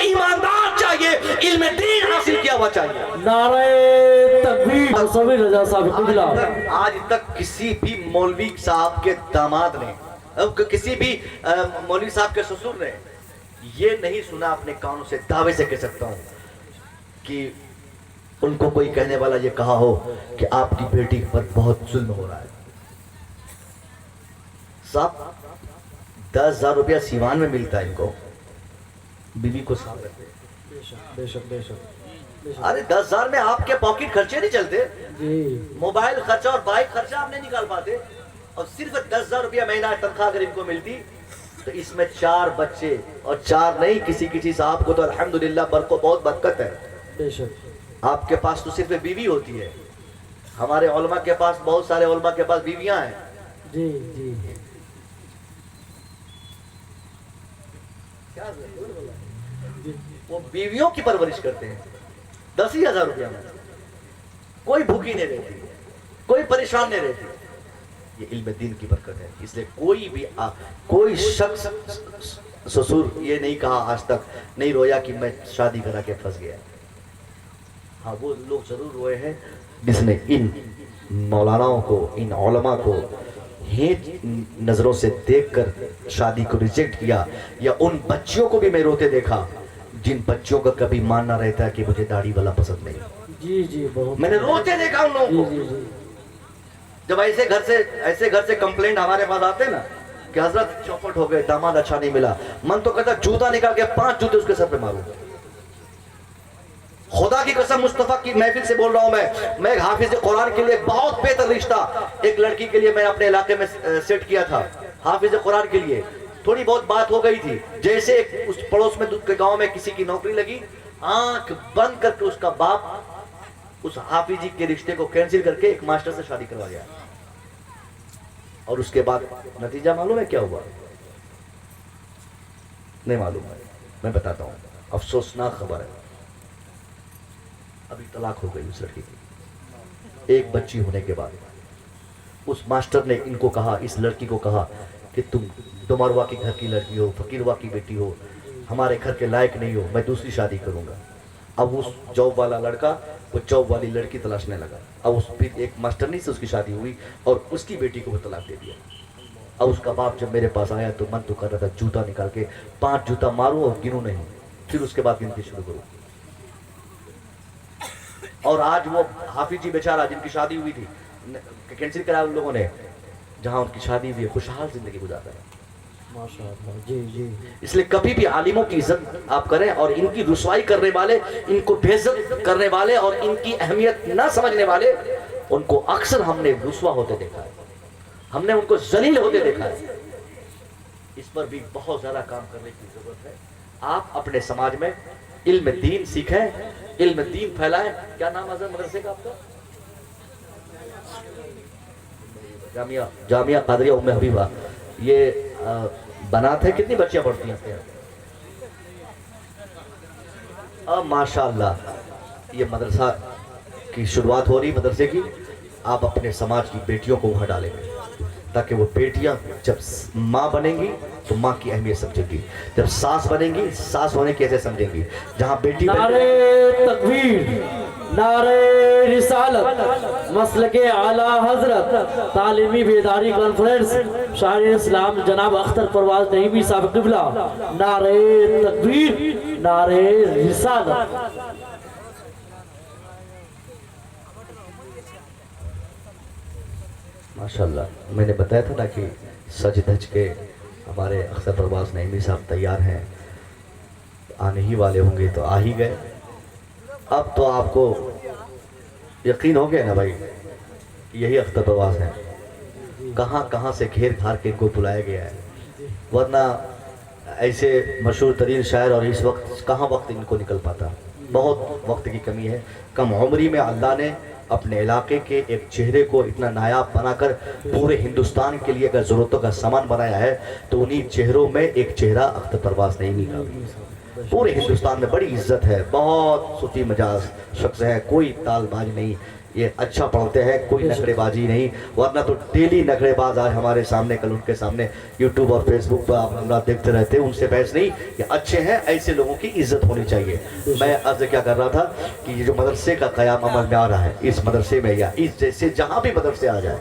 ईमानदार चाहिए, इल्म दीन हासिल किया हुआ चाहिए। नारे तकबीर सभी रजा साहब कुबला। आज तक किसी भी मौलवी साहब के दामाद ने, किसी भी मौलवी साहब के ससुर ने ये नहीं सुना, अपने कानों से दावे से कह सकता हूं कि उनको कोई कहने वाला ये कहा हो कि आपकी बेटी पर बहुत जुल्म हो रहा है। साहब 10,000 रुपया सीवान में मिलता है इनको, बीवी को साथ रखते। बेशक बेशक। अरे 10,000 में आपके पॉकेट खर्चे नहीं चलते, जी मोबाइल खर्चा और बाइक खर्चा आप नहीं निकाल पाते। और सिर्फ 10,000 रुपया महीना तनख्वाह अगर इनको मिलती तो इसमें 4 बच्चे, और 4 नहीं, किसी साहब को तो अल्हम्दुलिल्लाह बहुत बरकत है। बेशक। आपके पास तो सिर्फ बीवी होती है, हमारे उलमा के पास, बहुत सारे उलमा के पास बीवियां हैं। जी जी क्या वो बीवियों की परवरिश करते हैं 10,000 रुपया में, कोई भूखी नहीं रहती, कोई परेशान नहीं रहती। ये इल्म दीन की बरकत है। इसलिए कोई शख्स ससुर ये नहीं कहा आज तक, नहीं रोया कि मैं शादी करा के फंस गया। हाँ, वो लोग जरूर रोए हैं जिसने इन मौलानाओं को, इन उलमा को हेट नजरों से देखकर शादी को रिजेक्ट किया। या उन बच्चियों को भी मैं रोते देखा जिन बच्चों का कभी मानना रहता है कि मुझे दाढ़ी वाला पसंद नहीं। जी जी बहुत मैंने रोते देखा उन लोगों को। जी जी। जब ऐसे घर से कंप्लेंट हमारे पास आते ना कि हजरत चौपट हो गए, दामाद अच्छा नहीं मिला, मन तो कहता जूता निकाल के 5 जूते उसके सर पे मारूं। खुदा की कसम, मुस्तफा की महफिल से बोल रहा हूं मैं एक हाफिज कुरान के लिए बहुत बेहतर रिश्ता एक लड़की के लिए मैं अपने इलाके में सेट किया था। हाफिज कुरान के लिए थोड़ी बहुत बात हो गई थी। जैसे उस पड़ोस में दूध के गांव में किसी की नौकरी लगी, आंख बंद करके उसका बाप उस हाफिजी के रिश्ते को कैंसिल करके एक मास्टर से शादी करवा गया। और उसके बाद नतीजा मालूम है क्या हुआ? नहीं मालूम है, मैं बताता हूं। अफसोसनाक खबर है, अभी तलाक हो गई उस लड़की की। एक बच्ची होने के बाद उस मास्टर ने इनको कहा, इस लड़की को कहा कि तुम डुमरवा के घर की लड़की हो, फकीरवा की बेटी हो, हमारे घर के लायक नहीं हो, मैं दूसरी शादी करूंगा। अब उस जॉब वाला लड़का वो जॉब वाली लड़की तलाशने लगा। अब उस फिर एक मास्टरनी से उसकी शादी हुई और उसकी बेटी को वो तलाक दे दिया। अब उसका बाप जब मेरे पास आया तो मन तो कर रहा था जूता निकाल के 5 जूता मारूं और गिनूं नहीं, फिर उसके बाद गिनती शुरू करूं। और आज वो हाफिजी बेचारा जिनकी शादी हुई थी कैंसिल कराया उन लोगों ने, जहां उनकी शादी हुई, खुशहाल जिंदगी गुजारता है माशाअल्लाह। जी जी। इसलिए कभी भी आलिमों की इज्जत आप करें, और इनकी रुसवाई करने वाले, इनको बेइज्जत करने वाले और इनकी अहमियत ना समझने वाले, उनको अक्सर हमने रुसवा होते देखा है, हमने उनको जलील होते देखा है। इस पर भी बहुत ज्यादा काम करने की जरूरत है। आप अपने समाज में इल्म दीन सीखें, इल्म दीन फैलाएं। क्या नाम है मदरसे का आपका? जामिया कादरिया उम्मे हबीबा। ये बनात है। कितनी बच्चियां पढ़ती हैं आपके यहाँ? अब माशाअल्लाह ये मदरसा की शुरुआत हो रही, मदरसे की। आप अपने समाज की बेटियों को वहां डालेंगे ताकि वो बेटियां जब माँ बनेंगी तो माँ की अहमियत समझेंगी, जब सास बनेंगी सास होने की ऐसे समझेंगी। जहाँ बेटी नारे तकबीर, नारे रिसालत, मसलके आला हजरत तालीमी बेदारी कॉन्फ्रेंस शायर इस्लाम जनाब अख्तर परवाज नईमी साहब क़िबला। नारे तकबीर, नारे रिसालत। माशाल्लाह। मैंने बताया था ना कि सज धज के हमारे अख्तर परवाज नईमी साहब तैयार हैं, आने ही वाले होंगे तो आ ही गए। अब तो आपको यकीन हो गया ना भाई, यही अख्तर परवाज हैं। कहाँ कहाँ से घेर घार के इनको बुलाया गया है, वरना ऐसे मशहूर तरीन शायर और इस वक्त कहाँ वक्त इनको निकल पाता। बहुत वक्त की कमी है। कम उम्री में अल्लाह ने अपने इलाके के एक चेहरे को इतना नायाब बनाकर पूरे हिंदुस्तान के लिए अगर ज़रूरतों का सामान बनाया है तो उन्हीं चेहरों में एक चेहरा अख्तर परवाज नईमी का भी। पूरे हिंदुस्तान में बड़ी इज्जत है, बहुत सूफी मजाज शख्स है, कोई तालबाज नहीं, ये अच्छा पढ़ते हैं, कोई नखरेबाजी नहीं, वरना तो डेली नखरेबाज आज हमारे सामने, कल उनके सामने यूट्यूब और फेसबुक पर आप हमरा देखते रहते हैं। उनसे बहस नहीं, ये अच्छे हैं, ऐसे लोगों की इज्जत होनी चाहिए। मैं अर्ज क्या कर रहा था कि ये जो मदरसे का क़याम अमल में आ रहा है, इस मदरसे में या इस जैसे जहाँ भी मदरसे आ जाए,